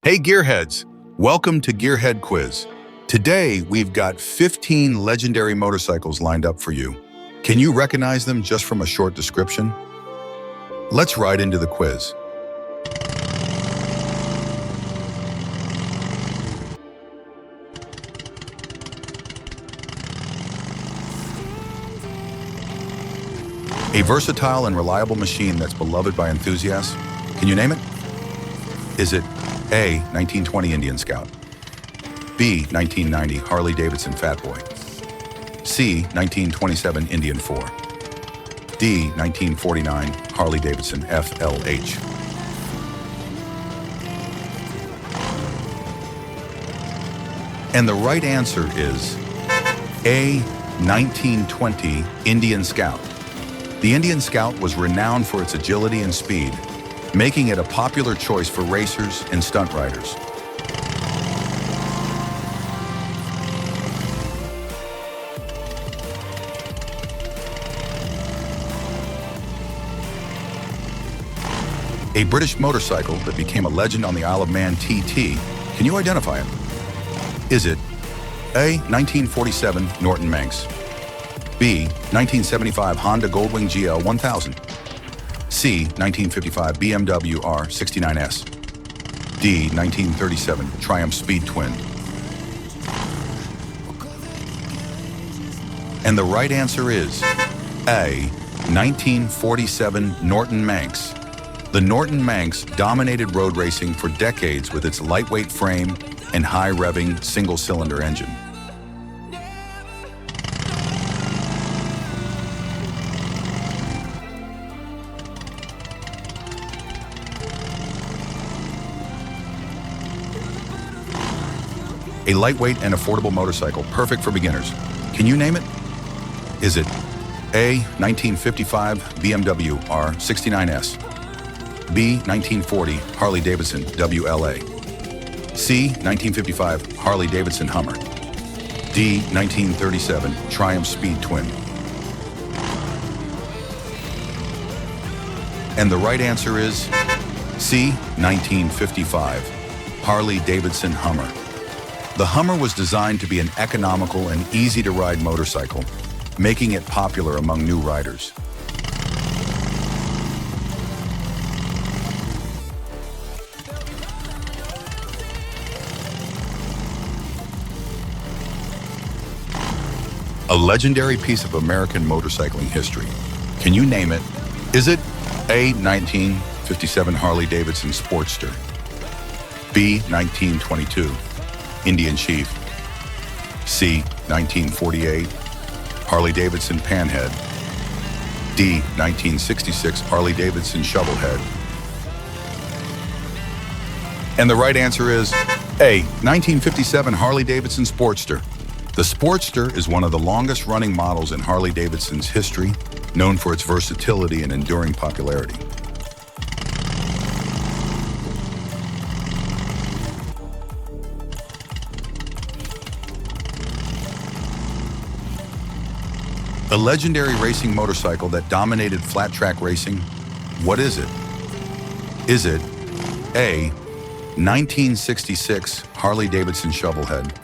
Hey Gearheads, welcome to Gearhead Quiz. Today we've got 15 legendary motorcycles lined up for you. Can you recognize them just from a short description? Let's right into the quiz. A versatile and reliable machine that's beloved by enthusiasts. Can you name it? Is it A. 1920 Indian Scout, B. 1990 Harley-Davidson Fat Boy, C. 1927 Indian 4, D. 1949 Harley-Davidson FLH? And the right answer is A. 1920 Indian Scout. The Indian Scout was renowned for its agility and speed, making it a popular choice for racers and stunt riders. A British motorcycle that became a legend on the Isle of Man TT. Can you identify it? Is it A. 1947 Norton Manx, B. 1975 Honda Goldwing GL 1000, C. 1955 BMW R69S, D. 1937 Triumph Speed Twin? And the right answer is A. 1947 Norton Manx. The Norton Manx dominated road racing for decades with its lightweight frame and high-revving single-cylinder engine. A lightweight and affordable motorcycle, perfect for beginners. Can you name it? Is it A. 1955 BMW R69S, B. 1940 Harley-Davidson WLA, C. 1955 Harley-Davidson Hummer, D. 1937 Triumph Speed Twin? And the right answer is C. 1955 Harley-Davidson Hummer. The Hummer was designed to be an economical and easy-to-ride motorcycle, making it popular among new riders. A legendary piece of American motorcycling history. Can you name it? Is it A. 1957 Harley-Davidson Sportster, B. 1922 Indian Chief, C. 1948 Harley-Davidson Panhead, D. 1966 Harley-Davidson Shovelhead? And the right answer is A. 1957 Harley-Davidson Sportster. The Sportster is one of the longest-running models in Harley-Davidson's history, known for its versatility and enduring popularity. A legendary racing motorcycle that dominated flat-track racing. What is it? Is it A. 1966 Harley-Davidson Shovelhead,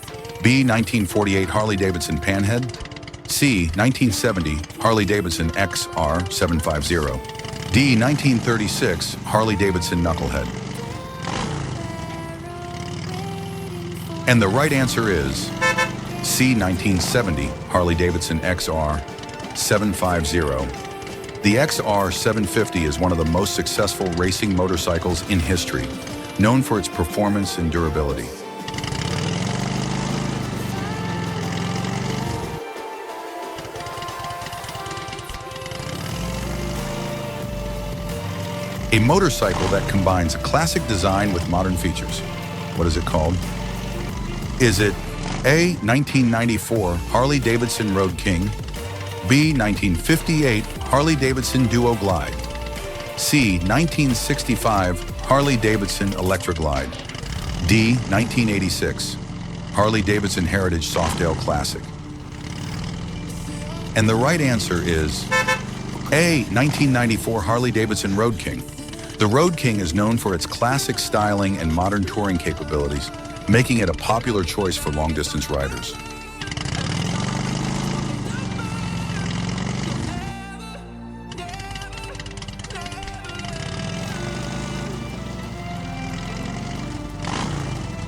B. 1948 Harley-Davidson Panhead, C. 1970 Harley-Davidson XR750, D. 1936 Harley-Davidson Knucklehead? And the right answer is C. 1970 Harley-Davidson XR750. The XR750 is one of the most successful racing motorcycles in history, known for its performance and durability. A motorcycle that combines a classic design with modern features. What is it called? Is it A. 1994 Harley-Davidson Road King, B. 1958 Harley-Davidson Duo Glide, C. 1965 Harley-Davidson Electra Glide, D. 1986 Harley-Davidson Heritage Softail Classic? And the right answer is A. 1994 Harley-Davidson Road King. The Road King is known for its classic styling and modern touring capabilities, making it a popular choice for long-distance riders.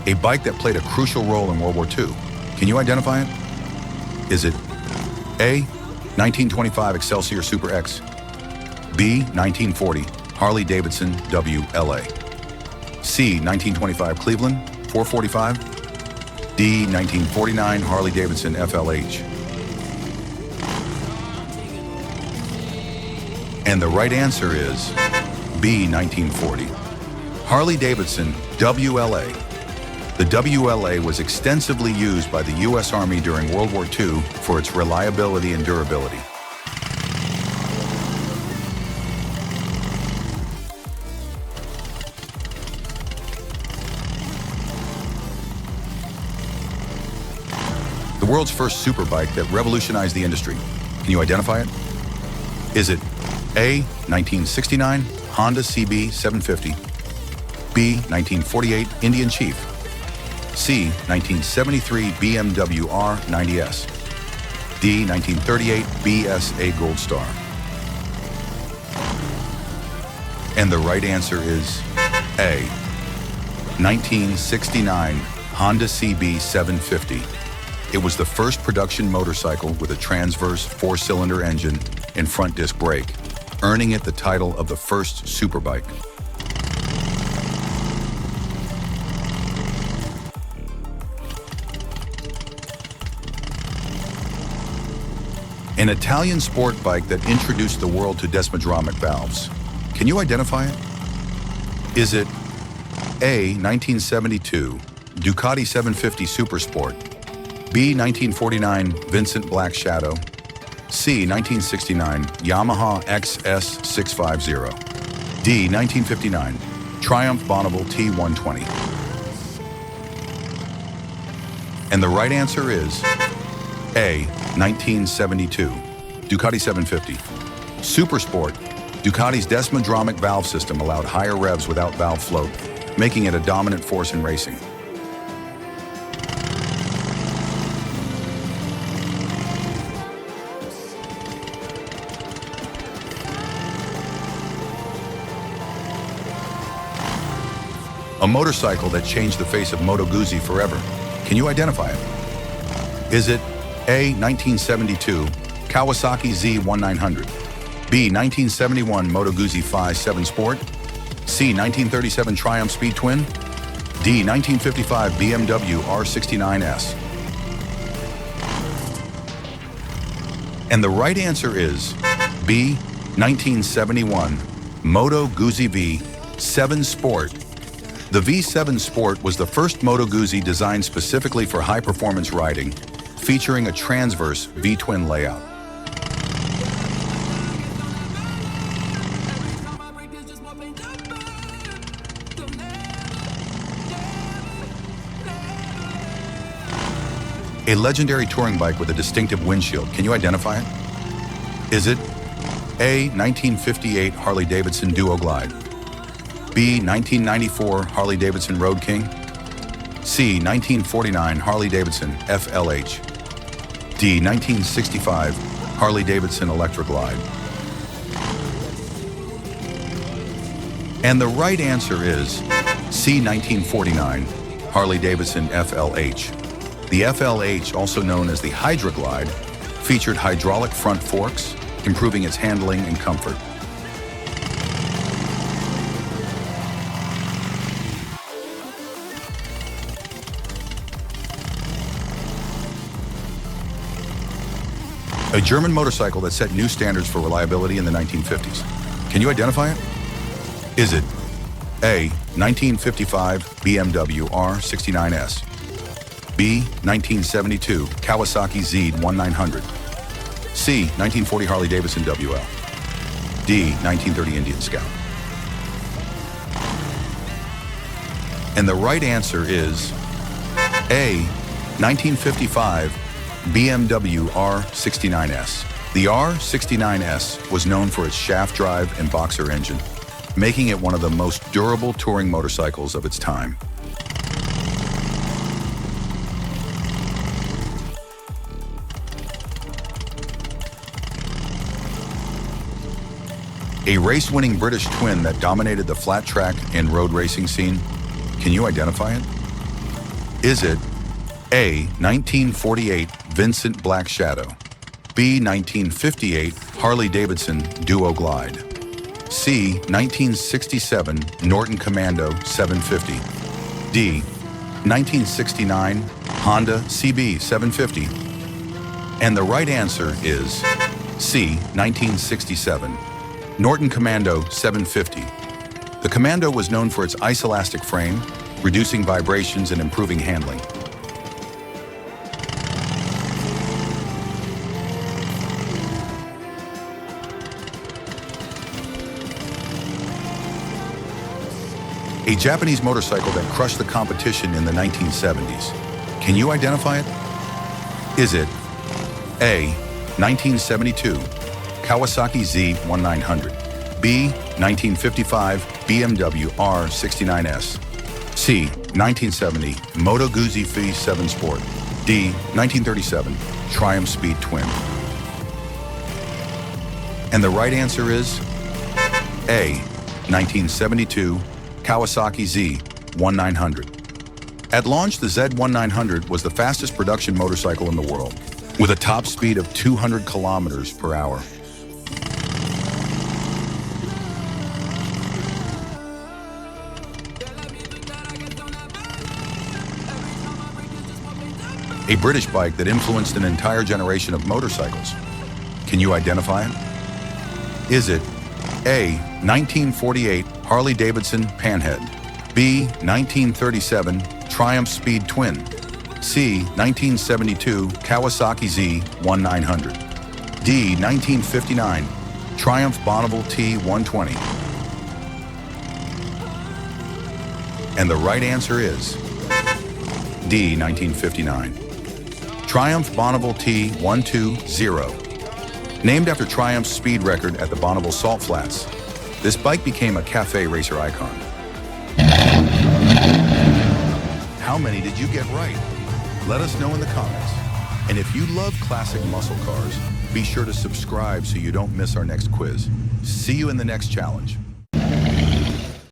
A bike that played a crucial role in World War II. Can you identify it? Is it A, 1925 Excelsior Super X, B, 1940 Harley-Davidson WLA, C, 1925 Cleveland 445, D, 1949 Harley-Davidson FLH? And the right answer is B, 1940 Harley-Davidson WLA. The WLA was extensively used by the U.S. Army during World War II for its reliability and durability. The world's first superbike that revolutionized the industry. Can you identify it? Is it A, 1969 Honda CB 750, B, 1948 Indian Chief, C, 1973 BMW R90S, D, 1938 BSA Gold Star? And the right answer is A, 1969 Honda CB 750. It was the first production motorcycle with a transverse four-cylinder engine and front disc brake, earning it the title of the first superbike. An Italian sport bike that introduced the world to desmodromic valves. Can you identify it? Is it A, 1972 Ducati 750 Supersport, B, 1949 Vincent Black Shadow, C, 1969 Yamaha XS650, D, 1959 Triumph Bonneville T120? And the right answer is A, 1972 Ducati 750 Supersport. Ducati's desmodromic valve system allowed higher revs without valve float, making it a dominant force in racing. A motorcycle that changed the face of Moto Guzzi forever. Can you identify it? Is it A, 1972 Kawasaki Z1900, B, 1971 Moto Guzzi Phi 7 Sport, C, 1937 Triumph Speed Twin, D, 1955 BMW R69S? And the right answer is B, 1971 Moto Guzzi V7 Sport. The V7 Sport was the first Moto Guzzi designed specifically for high-performance riding, featuring a transverse V-twin layout. A legendary touring bike with a distinctive windshield. Can you identify it? Is it A, 1958 Harley-Davidson Duo Glide, B, 1994 Harley-Davidson Road King, C, 1949 Harley-Davidson FLH, D, 1965 Harley-Davidson Electra Glide? And the right answer is C, 1949 Harley-Davidson FLH. The FLH, also known as the Hydra Glide, featured hydraulic front forks, improving its handling and comfort. A German motorcycle that set new standards for reliability in the 1950s. Can you identify it? Is it A, 1955 BMW R69S, B, 1972 Kawasaki Z1900, C, 1940 Harley-Davidson WL, D, 1930 Indian Scout? And the right answer is A, 1955 BMW R69S. The R69S was known for its shaft drive and boxer engine, making it one of the most durable touring motorcycles of its time. A race-winning British twin that dominated the flat track and road racing scene. Can you identify it? Is it A, 1948 Vincent Black Shadow, B, 1958 Harley-Davidson Duo Glide, C, 1967 Norton Commando 750, D, 1969 Honda CB 750? And the right answer is C, 1967 Norton Commando 750. The Commando was known for its isoelastic frame, reducing vibrations and improving handling. A Japanese motorcycle that crushed the competition in the 1970s. Can you identify it? Is it A, 1972 Kawasaki Z1900, B, 1955 BMW R69S, C, 1970 Moto Guzzi Phi 7 Sport, D, 1937 Triumph Speed Twin? And the right answer is A, 1972 Kawasaki Z1900. At launch, the Z1900 was the fastest production motorcycle in the world, with a top speed of 200 kilometers per hour. A British bike that influenced an entire generation of motorcycles. Can you identify it? Is it A, 1948 Harley-Davidson Panhead, B, 1937 Triumph Speed Twin, C, 1972 Kawasaki Z1900, D, 1959 Triumph Bonneville T120? And the right answer is D, 1959. Triumph Bonneville T120. Named after Triumph's speed record at the Bonneville Salt Flats, this bike became a cafe racer icon. How many did you get right? Let us know in the comments. And if you love classic muscle cars, be sure to subscribe so you don't miss our next quiz. See you in the next challenge.